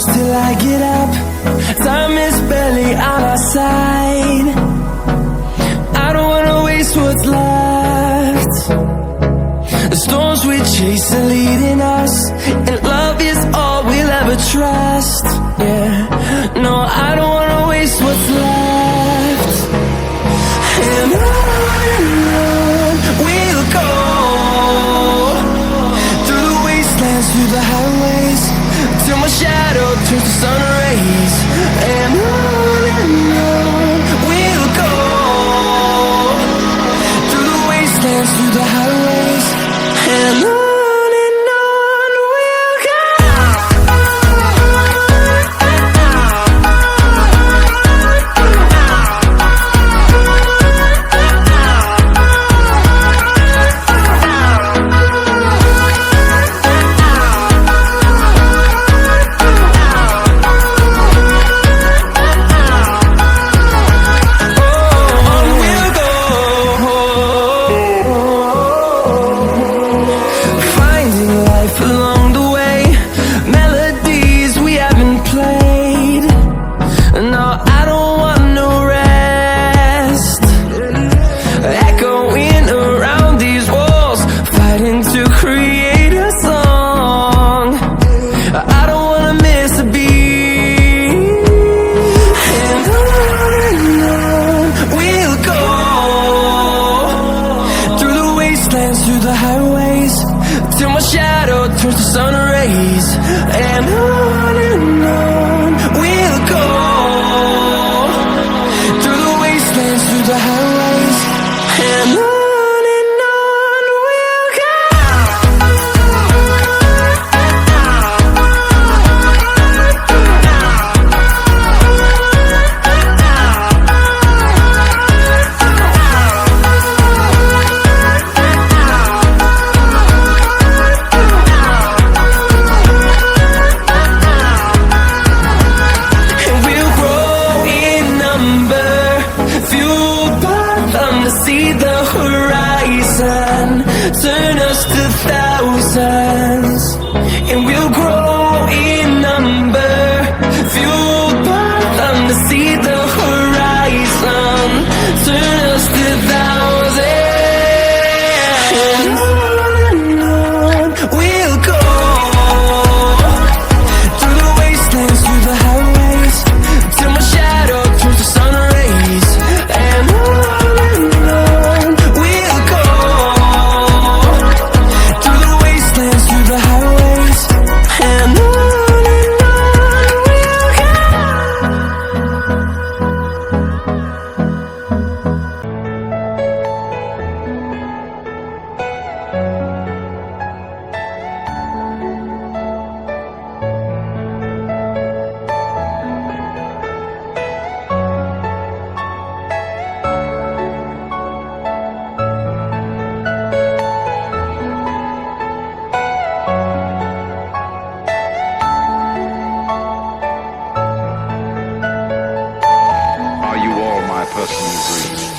hours till I get up. Time is barely on our side. I don't wanna waste what's left. The storms we chase are leading us, and love is all we'll ever trust. Yeah, no, I don't wanna waste what's left. And on we'll go, through the wastelands, through the highways, till my shadow turns to sun rays. And on we'll go, through the wastelands, through the highways, and on we'll go. Through the highways, till my shadow turns to sun rays. And on we'll go, through the wastelands, through the highways, and on we'll go. See the horizon, turn us to thousands, and we'll grow in number, fueled by them to see the horizon, turn us to thousands, and on we'll go, through the wastelands, through the highways, till my shadow turns to sun rays. And Are you all my personal dreams?